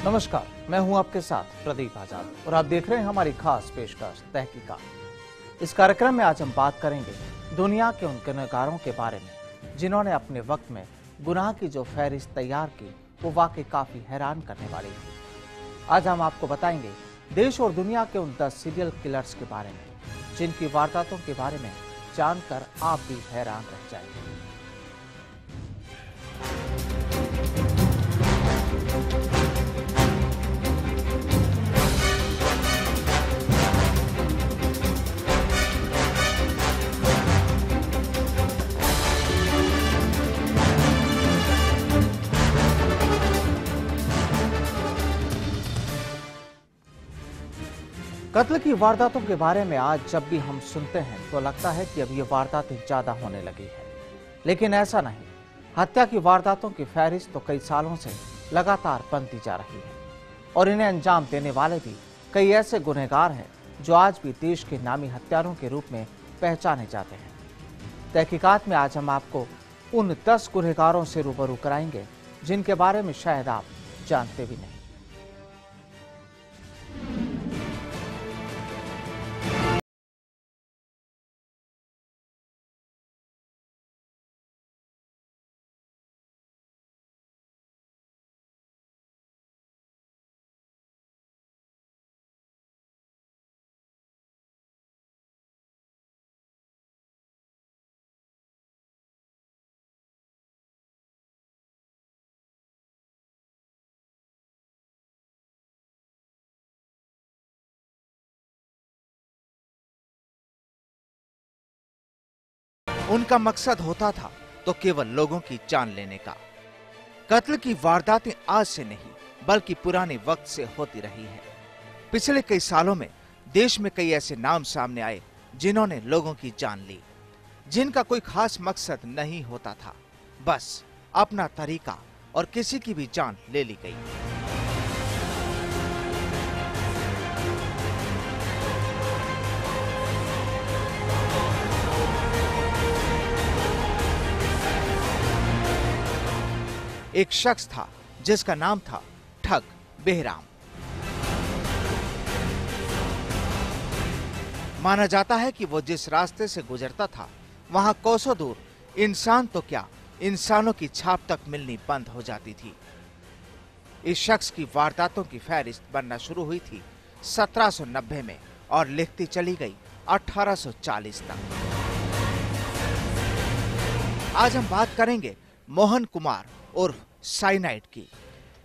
नमस्कार, मैं हूं आपके साथ प्रदीप आजाद और आप देख रहे हैं हमारी खास पेशकश तहकीकात। इस कार्यक्रम में आज हम बात करेंगे दुनिया के उन गुनहगारों के बारे में जिन्होंने अपने वक्त में गुनाह की जो फहरिस्त तैयार की वो वाकई काफी हैरान करने वाली थी। आज हम आपको बताएंगे देश और दुनिया के उन 10 सीरियल किलर्स के बारे में जिनकी वारदातों के बारे में जानकर आप भी हैरान रह जाएंगे। कत्ल की वारदातों के बारे में आज जब भी हम सुनते हैं तो लगता है कि अब ये वारदातें ज्यादा होने लगी है, लेकिन ऐसा नहीं। हत्या की वारदातों की फहरिस्त तो कई सालों से लगातार बनती जा रही है और इन्हें अंजाम देने वाले भी कई ऐसे गुनहगार हैं जो आज भी देश के नामी हत्यारों के रूप में पहचाने जाते हैं। तहकीकात में आज हम आपको उन 10 गुनहगारों से रूबरू कराएंगे जिनके बारे में शायद आप जानते भी नहीं। उनका मकसद होता था तो केवल लोगों की जान लेने का। कत्ल की वारदातें आज से नहीं बल्कि पुराने वक्त से होती रही है। पिछले कई सालों में देश में कई ऐसे नाम सामने आए जिन्होंने लोगों की जान ली, जिनका कोई खास मकसद नहीं होता था, बस अपना तरीका और किसी की भी जान ले ली गई। एक शख्स था जिसका नाम था ठग बेहराम। माना जाता है कि वो जिस रास्ते से गुजरता था वहां कोसों दूर इंसान तो क्या, इंसानों की छाप तक मिलनी बंद हो जाती थी। इस शख्स की वारदातों की फहरिस्त बनना शुरू हुई थी 1790 में और लिखती चली गई 1840 तक। आज हम बात करेंगे मोहन कुमार उर्फ साइनाइड की,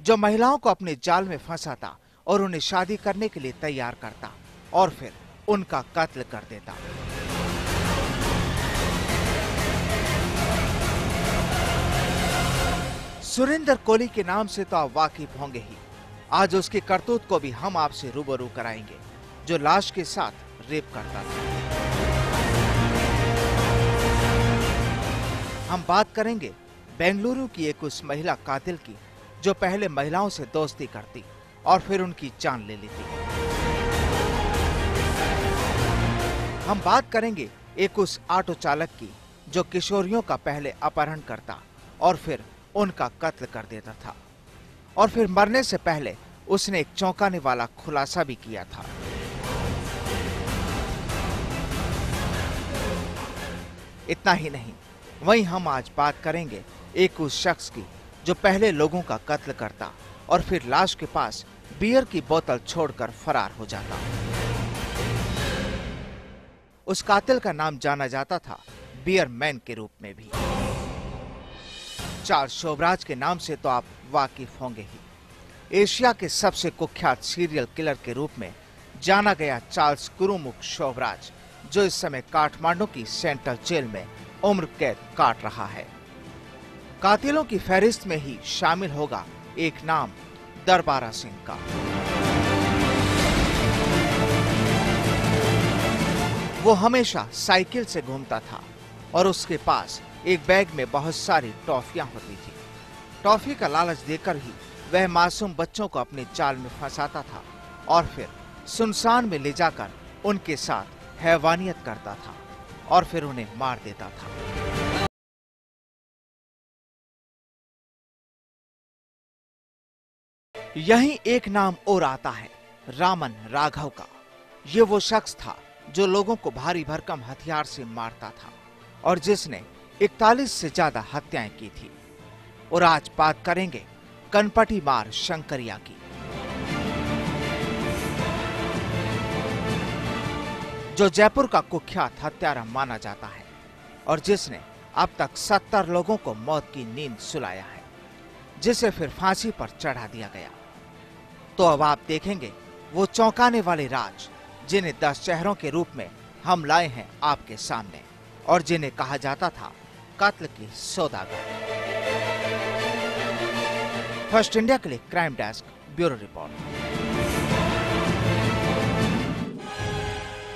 जो महिलाओं को अपने जाल में फंसाता और उन्हें शादी करने के लिए तैयार करता और फिर उनका कत्ल कर देता। सुरेंद्र कोली के नाम से तो आप वाकिफ होंगे ही। आज उसकी करतूत को भी हम आपसे रूबरू कराएंगे, जो लाश के साथ रेप करता था। हम बात करेंगे बेंगलुरु की एक उस महिला कातिल की जो पहले महिलाओं से दोस्ती करती और फिर उनकी जान ले लेती। हम बात करेंगे एक उस ऑटो चालक की जो किशोरियों का पहले अपहरण करता और फिर उनका कत्ल कर देता था और फिर मरने से पहले उसने एक चौंकाने वाला खुलासा भी किया था। इतना ही नहीं, वहीं हम आज बात करेंगे एक उस शख्स की जो पहले लोगों का कत्ल करता और फिर लाश के पास बियर की बोतल छोड़कर फरार हो जाता। उस कातिल का नाम जाना जाता था बियर मैन के रूप में भी। चार्ल्स शोबराज के नाम से तो आप वाकिफ होंगे ही। एशिया के सबसे कुख्यात सीरियल किलर के रूप में जाना गया चार्ल्स कुरुमुख शोबराज, जो इस समय काठमांडू की सेंट्रल जेल में उम्र कैद काट रहा है। कातिलों की फहरिस्त में ही शामिल होगा एक नाम दरबारा सिंह का। वो हमेशा साइकिल से घूमता था और उसके पास एक बैग में बहुत सारी टॉफियां होती थी। टॉफी का लालच देकर ही वह मासूम बच्चों को अपने जाल में फंसाता था और फिर सुनसान में ले जाकर उनके साथ हैवानियत करता था और फिर उन्हें मार देता था। यहीं एक नाम और आता है, रामन राघव का। ये वो शख्स था जो लोगों को भारी भरकम हथियार से मारता था और जिसने 41 से ज्यादा हत्याएं की थी। और आज बात करेंगे कनपटी मार शंकरिया की, जो जयपुर का कुख्यात हत्यारा माना जाता है और जिसने अब तक 70 लोगों को मौत की नींद सुलाया है, जिसे फिर फांसी पर चढ़ा दिया गया। तो अब आप देखेंगे वो चौंकाने वाले राज जिन्हें 10 शहरों के रूप में हम लाए हैं आपके सामने और जिन्हें कहा जाता था कत्ल की सौदागर। फर्स्ट इंडिया के लिए क्राइम डेस्क, ब्यूरो रिपोर्ट।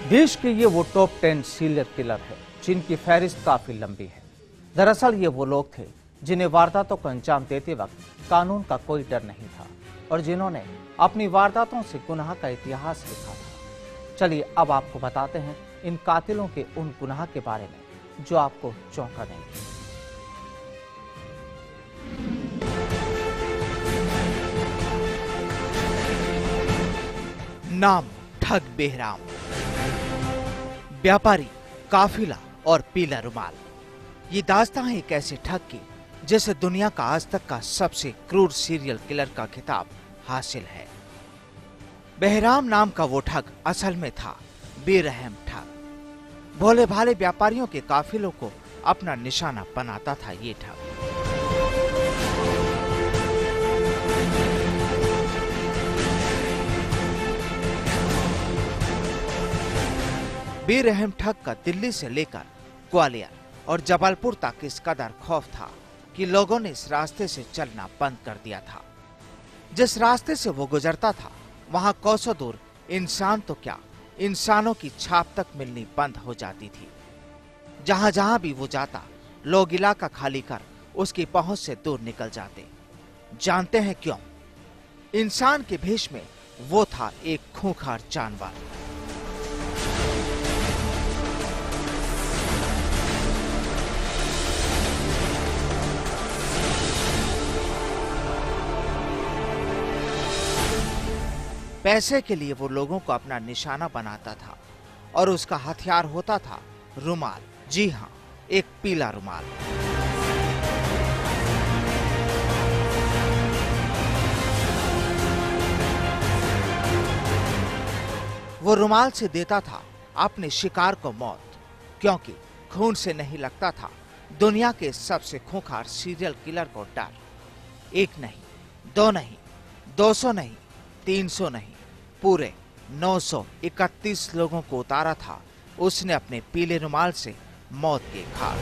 देश के ये वो टॉप 10 सीरियल किलर है जिनकी फहरिस्त काफी लंबी है। दरअसल ये वो लोग थे जिन्हें वारदातों को अंजाम देते वक्त कानून का कोई डर नहीं था और जिन्होंने अपनी वारदातों से गुनाह का इतिहास लिखा था। चलिए अब आपको बताते हैं इन कातिलों के उन गुनाह के बारे में जो आपको चौंका देंगे। नाम ठग बेहराम, व्यापारी, काफिला और पीला रुमाल। ये दास्तां है एक ऐसे ठग की जिसे दुनिया का आज तक का सबसे क्रूर सीरियल किलर का खिताब हासिल है। बेहराम नाम का वो ठग असल में था बेरहम ठग। भोले भाले व्यापारियों के काफिलों को अपना निशाना बनाता था ये ठग। बेरहम ठग का दिल्ली से लेकर ग्वालियर और जबलपुर तक इस कदर खौफ था कि लोगों ने इस रास्ते से चलना बंद कर दिया था। जिस रास्ते से वो गुजरता था वहां कोसों दूर इंसान तो क्या, इंसानों की छाप तक मिलनी बंद हो जाती थी। जहां जहां भी वो जाता लोग इलाका खाली कर उसकी पहुंच से दूर निकल जाते। जानते हैं क्यों? इंसान के भेष में वो था एक खूंखार जानवर। पैसे के लिए वो लोगों को अपना निशाना बनाता था और उसका हथियार होता था रुमाल। जी हां, एक पीला रुमाल। वो रुमाल से देता था अपने शिकार को मौत, क्योंकि खून से नहीं लगता था दुनिया के सबसे खूंखार सीरियल किलर को डर। एक नहीं, दो नहीं, 200 नहीं, 300 नहीं, पूरे 931 लोगों को उतारा था उसने अपने पीले रुमाल से मौत के घाट।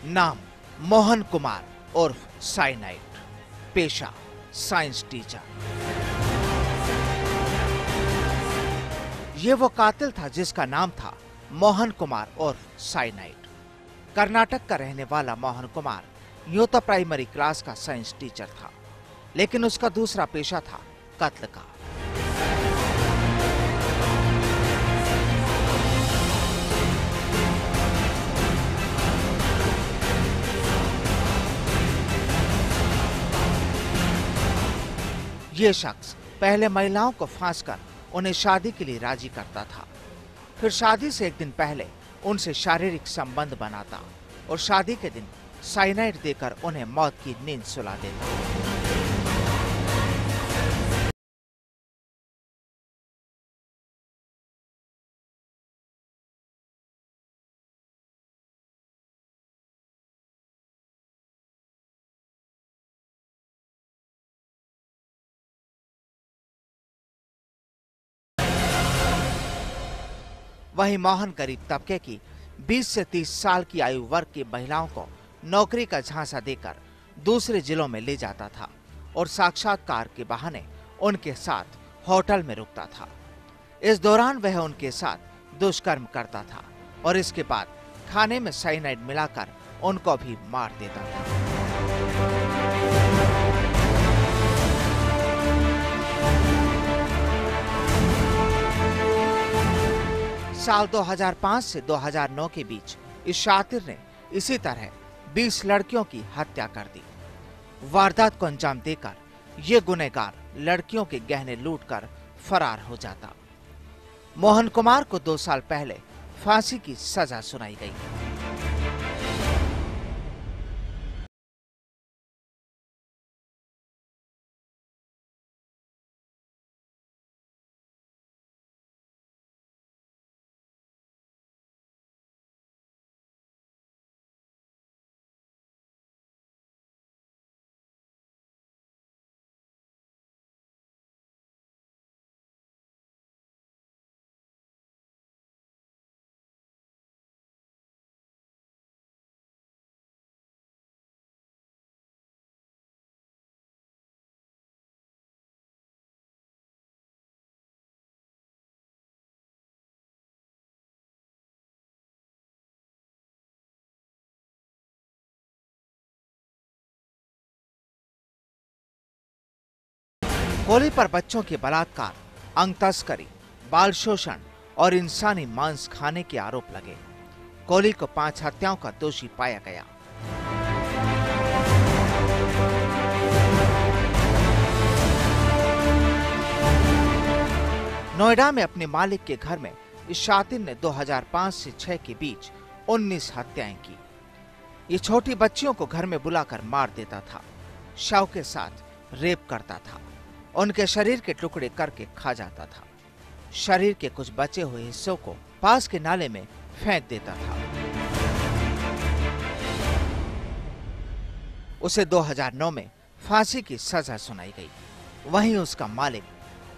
नाम मोहन कुमार उर्फ साइनाइड, पेशा साइंस टीचर। ये वो कातिल था जिसका नाम था मोहन कुमार और साइनाइड। कर्नाटक का रहने वाला मोहन कुमार यूं तो प्राइमरी क्लास का साइंस टीचर था, लेकिन उसका दूसरा पेशा था कत्ल का। ये शख्स पहले महिलाओं को फांसकर उन्हें शादी के लिए राजी करता था, फिर शादी से एक दिन पहले उनसे शारीरिक संबंध बनाता और शादी के दिन साइनाइड देकर उन्हें मौत की नींद सुला देता। वहीं मोहन गरीब तबके की 20 से 30 साल की आयु वर्ग की महिलाओं को नौकरी का झांसा देकर दूसरे जिलों में ले जाता था और साक्षात्कार के बहाने उनके साथ होटल में रुकता था। इस दौरान वह उनके साथ दुष्कर्म करता था और इसके बाद खाने में साइनाइड मिलाकर उनको भी मार देता था। साल 2005 से 2009 के बीच इस शातिर ने इसी तरह 20 लड़कियों की हत्या कर दी। वारदात को अंजाम देकर ये गुनहगार लड़कियों के गहने लूटकर फरार हो जाता। मोहन कुमार को 2 साल पहले फांसी की सजा सुनाई गई। कोली पर बच्चों के बलात्कार, अंग तस्करी, बाल शोषण और इंसानी मांस खाने के आरोप लगे। कोली को 5 हत्याओं का दोषी पाया गया। नोएडा में अपने मालिक के घर में इस शातिर ने 2005 से 6 के बीच 19 हत्याएं की। ये छोटी बच्चियों को घर में बुलाकर मार देता था, शव के साथ रेप करता था, उनके शरीर के टुकड़े करके खा जाता था। शरीर के कुछ बचे हुए हिस्सों को पास के नाले में फेंक देता था। उसे 2009 में फांसी की सजा सुनाई गई। वहीं उसका मालिक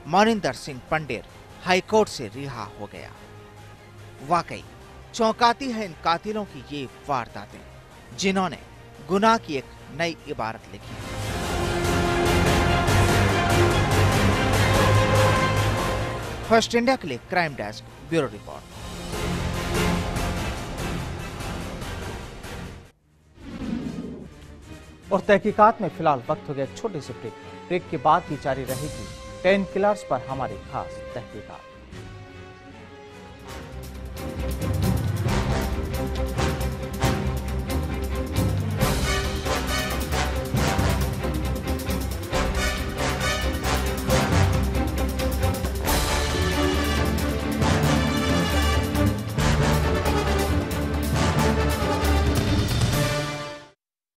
मनिंदर सिंह पंडेर हाईकोर्ट से रिहा हो गया। वाकई चौंकाती है इन कातिलों की ये वारदातें, जिन्होंने गुनाह की एक नई इबारत लिखी। फर्स्ट इंडिया के लिए क्राइम डेस्क ब्यूरो रिपोर्ट। और तहकीकात में फिलहाल वक्त हो गया एक छोटे से ब्रेक के बाद भी जारी रहेगी 10 किलर्स पर हमारी खास तहकीकात।